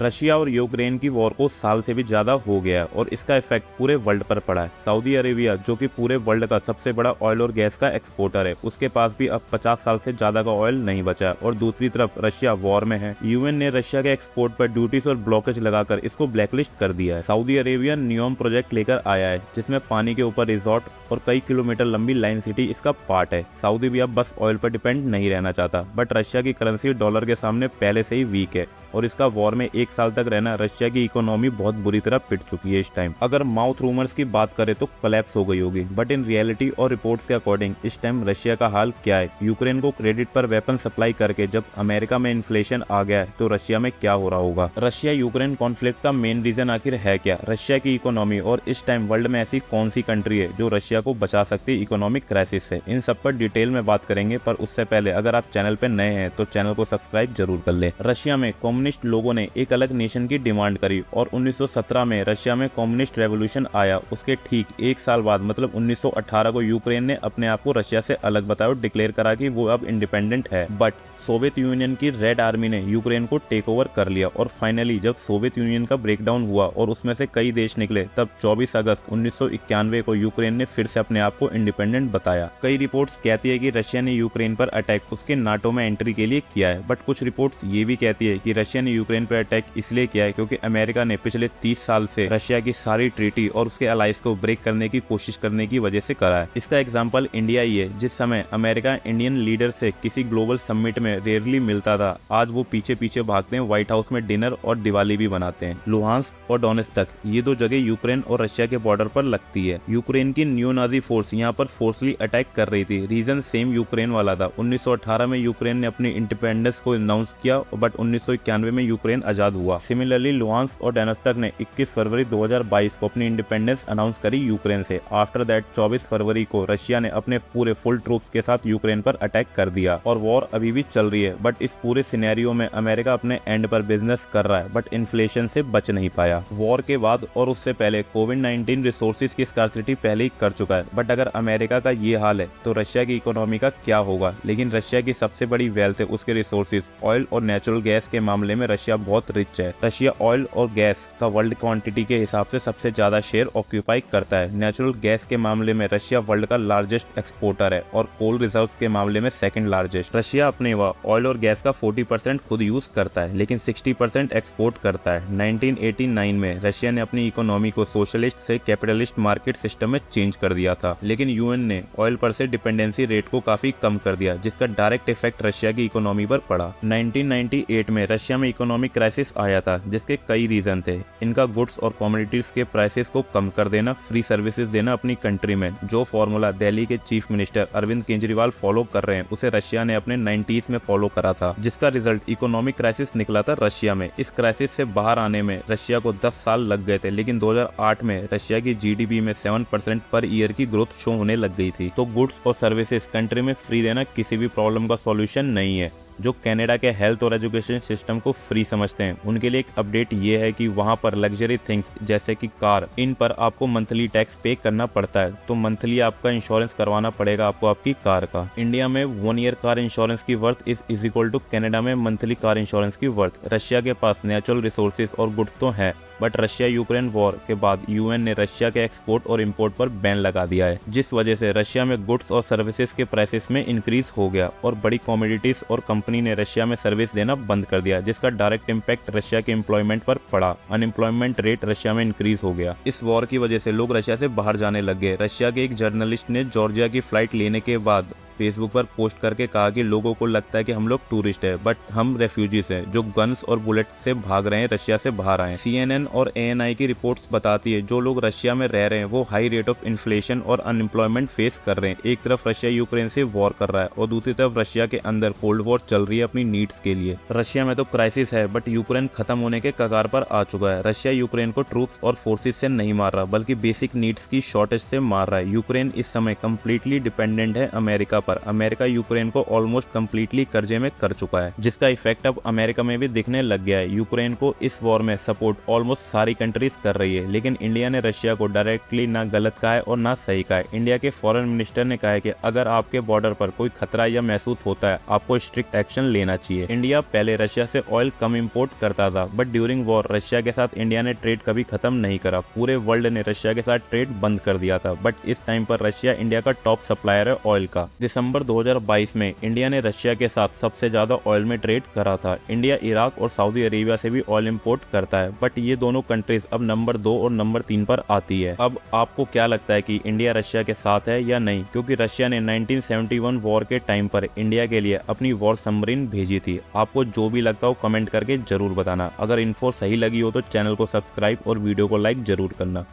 Russia और Ukraine की war को साल से भी ज्यादा हो गया है और इसका इफेक्ट पूरे वर्ल्ड पर पड़ा है। सऊदी अरेबिया, जो कि पूरे वर्ल्ड का सबसे बड़ा ऑयल और गैस का एक्सपोर्टर है, उसके पास भी अब 50 साल से ज्यादा का ऑयल नहीं बचा है और दूसरी तरफ रशिया वॉर में है। यूएन ने रशिया के एक्सपोर्ट पर ड्यूटीज और ब्लॉकेज लगाकर इसको ब्लैकलिस्ट कर दिया है। सऊदी अरेबिया नियोम प्रोजेक्ट लेकर आया है, जिसमें पानी के ऊपर रिजॉर्ट और कई किलोमीटर लंबी लाइन सिटी इसका पार्ट है। सऊदी भी अब बस ऑयल पर डिपेंड नहीं रहना चाहता, बट रशिया की करेंसी डॉलर के सामने पहले से ही वीक है और इसका वॉर में 1 साल तक रहना रशिया की इकोनॉमी बहुत बुरी तरह पिट चुकी है इस टाइम। अगर माउथ रूमर्स की बात करें तो कोलैप्स हो गई होगी, बट इन रियलिटी और रिपोर्ट्स के अकॉर्डिंग इस टाइम रशिया का हाल क्या है। यूक्रेन को क्रेडिट पर वेपन सप्लाई करके जब अमेरिका में इन्फ्लेशन आ गया है तो रशिया में क्या हो रहा होगा। रशिया यूक्रेन कॉन्फ्लिक्ट का मेन रीजन आखिर है क्या, रशिया की इकोनॉमी, और इस टाइम वर्ल्ड में ऐसी कौन सी कंट्री है जो रशिया को बचा सकती है इकोनॉमिक क्राइसिस से। इन सब पर डिटेल में बात करेंगे, पर उससे पहले अगर आप चैनल पे नए हैं तो चैनल को सब्सक्राइब जरूर कर ले। रशिया में कम्युनिस्ट लोगों ने एक अलग नेशन की डिमांड करी और 1917 में रशिया में कम्युनिस्ट रेवोल्यूशन आया। उसके ठीक 1 साल बाद मतलब 1918 को यूक्रेन ने अपने आप को रशिया से अलग बताया और डिक्लेयर करा कि वो अब इंडिपेंडेंट है। बट सोवियत यूनियन की रेड आर्मी ने यूक्रेन को टेक ओवर कर लिया और फाइनली जब सोवियत यूनियन का ब्रेकडाउन हुआ और उसमें से कई देश निकले, तब 24 अगस्त 1991 को यूक्रेन ने फिर से अपने आप को इंडिपेंडेंट बताया। कई रिपोर्ट्स कहती है कि रशिया ने यूक्रेन पर अटैक उसके नाटो में एंट्री के लिए किया है, बट कुछ रिपोर्ट्स ये भी कहती है कि रशिया ने यूक्रेन पर अटैक इसलिए किया है क्योंकि अमेरिका ने पिछले 30 साल से रशिया की सारी ट्रीटी और उसके अलाइंस को ब्रेक करने की कोशिश करने की वजह से करा है। इसका एग्जाम्पल इंडिया ही है। जिस समय अमेरिका इंडियन लीडर से किसी ग्लोबल समिट में रेयरली मिलता था, आज वो पीछे पीछे भागते हैं, व्हाइट हाउस में डिनर और दिवाली भी बनाते हैं। लुहांस्क और डोनेत्स्क, ये 2 जगह यूक्रेन और रशिया के बॉर्डर पर लगती है। यूक्रेन की न्यू नाजी फोर्स यहाँ पर फोर्सली अटैक कर रही थी। रीजन सेम यूक्रेन वाला था। 1918 में यूक्रेन ने अपनी इंडिपेंडेंस को अनाउंस किया, बट 1991 में यूक्रेन आजाद हुआ। सिमिलरली लुहांस्क और डोनेत्स्क ने 21 फरवरी 2022 को अपनी इंडिपेंडेंस अनाउंस करी यूक्रेन से। आफ्टर दैट 24 फरवरी को रशिया ने अपने पूरे फुल ट्रूप्स के साथ यूक्रेन पर अटैक कर दिया और वॉर अभी भी चल रही है। बट इस पूरे सिनेरियो में अमेरिका अपने एंड पर बिजनेस कर रहा है, बट इन्फ्लेशन से बच नहीं पाया। वॉर के बाद और उससे पहले कोविड-19 रिसोर्सेज की स्कार्सिटी पहले ही कर चुका है, बट अगर अमेरिका का ये हाल है तो रशिया की इकोनॉमी का क्या होगा। लेकिन रशिया की सबसे बड़ी वेल्थ है उसके रिसोर्सेज। ऑयल और नेचुरल गैस के मामले में रशिया बहुत रिच है। रशिया ऑयल और गैस का वर्ल्ड क्वांटिटी के हिसाब से सबसे ज्यादा शेयर ऑक्यूपाई करता है। नेचुरल गैस के मामले में रशिया वर्ल्ड का लार्जेस्ट एक्सपोर्टर है और कोल रिजर्व्स के मामले में सेकंड लार्जेस्ट। रशिया अपने ऑयल और गैस का 40% खुद यूज करता है, लेकिन 60% एक्सपोर्ट करता है। 1989 में रशिया ने अपनी इकोनॉमी को सोशलिस्ट से कैपिटलिस्ट मार्केट सिस्टम में चेंज कर दिया था, लेकिन यूएन ने ऑयल पर से डिपेंडेंसी रेट को काफी कम कर दिया, जिसका डायरेक्ट इफेक्ट रशिया की इकोनॉमी पर पड़ा। 1998 में रशिया में इकोनॉमिक क्राइसिस आया था, जिसके कई रीजन थे। इनका गुड्स और कमोडिटीज के प्राइसेस को कम कर देना, फ्री सर्विसेज देना अपनी कंट्री में, जो फॉर्मूला दिल्ली के chief minister Arvind Kejriwal follow कर रहे हैं, उसे रशिया ने अपने 90s में फॉलो करा था, जिसका रिजल्ट इकोनॉमिक क्राइसिस निकला था रशिया में। इस क्राइसिस से बाहर आने में रशिया को 10 साल लग गए थे, लेकिन 2008 में रशिया की जीडीपी में 7% पर ईयर की ग्रोथ शो होने लग गई थी। तो गुड्स और सर्विसेज कंट्री में फ्री देना किसी भी प्रॉब्लम का सॉल्यूशन नहीं है। जो कनाडा के हेल्थ और एजुकेशन सिस्टम को फ्री समझते हैं, उनके लिए एक अपडेट ये है कि वहाँ पर लग्जरी थिंग्स जैसे कि कार, इन पर आपको मंथली टैक्स पे करना पड़ता है, तो मंथली आपका इंश्योरेंस करवाना पड़ेगा आपको आपकी कार का। इंडिया में 1 ईयर कार इंश्योरेंस की worth is equal to Canada में मंथली कार इंश्योरेंस की वर्थ। रशिया के पास नेचुरल रिसोर्सेज और गुड्स तो है, बट रशिया यूक्रेन वॉर के बाद यूएन ने रशिया के एक्सपोर्ट और इंपोर्ट पर बैन लगा दिया है, जिस वजह से रशिया में गुड्स और सर्विसेज के प्राइसेस में इंक्रीज हो गया और बड़ी कमोडिटीज और कंपनी ने रशिया में सर्विस देना बंद कर दिया, जिसका डायरेक्ट इम्पैक्ट रशिया के एम्प्लॉयमेंट पर पड़ा। अनएम्प्लॉयमेंट रेट रशिया में इंक्रीज हो गया। इस वॉर की वजह से लोग रशिया से बाहर जाने लग गए। रशिया के एक जर्नलिस्ट ने जॉर्जिया की फ्लाइट लेने के बाद फेसबुक पर पोस्ट करके कहा कि लोगों को लगता है कि हम लोग टूरिस्ट हैं, बट हम रेफ्यूजीज हैं जो गन्स और बुलेट से भाग रहे हैं, रशिया से बाहर आए। CNN और ANI की रिपोर्ट्स बताती है जो लोग रशिया में रह रहे हैं वो हाई रेट ऑफ इन्फ्लेशन और अनएम्प्लॉयमेंट फेस कर रहे हैं। एक तरफ रशिया यूक्रेन से वॉर कर रहा है और दूसरी तरफ रशिया के अंदर कोल्ड वॉर चल रही है अपनी नीड्स के लिए। रशिया में तो क्राइसिस है, बट यूक्रेन खत्म होने के कगार पर आ चुका है। रशिया यूक्रेन को ट्रूप्स और फोर्सेस से नहीं मार रहा, बल्कि बेसिक नीड्स की शॉर्टेज से मार रहा है। यूक्रेन इस समय कम्प्लीटली डिपेंडेंट है अमेरिका पर अमेरिका यूक्रेन को ऑलमोस्ट कम्प्लीटली कर्जे में कर चुका है, जिसका इफेक्ट अब अमेरिका में भी दिखने लग गया है। यूक्रेन को इस वॉर में सपोर्ट ऑलमोस्ट सारी कंट्रीज कर रही है, लेकिन इंडिया ने रशिया को डायरेक्टली ना गलत कहा है और ना सही कहा है। इंडिया के फॉरेन मिनिस्टर ने कहा है कि अगर आपके बॉर्डर पर कोई खतरा या महसूस होता है, आपको स्ट्रिक्ट एक्शन लेना चाहिए। इंडिया पहले रशिया से ऑयल कम इंपोर्ट करता था, बट ड्यूरिंग वॉर रशिया के साथ इंडिया ने ट्रेड कभी खत्म नहीं करा। पूरे वर्ल्ड ने रशिया के साथ ट्रेड बंद कर दिया था, बट इस टाइम पर रशिया इंडिया का टॉप सप्लायर है ऑयल का। दिसंबर 2022 में इंडिया ने रशिया के साथ सबसे ज्यादा ऑयल में ट्रेड करा था। इंडिया इराक और सऊदी अरेबिया से भी ऑयल इंपोर्ट करता है, बट ये दोनों कंट्रीज अब नंबर 2 और नंबर 3 पर आती है। अब आपको क्या लगता है कि इंडिया रशिया के साथ है या नहीं? क्योंकि रशिया ने 1971 वॉर के टाइम पर इंडिया के लिए अपनी वॉर सबमरीन भेजी थी। आपको जो भी लगता हो कमेंट करके जरूर बताना। अगर इन्फो सही लगी हो तो चैनल को सब्सक्राइब और वीडियो को लाइक जरूर करना।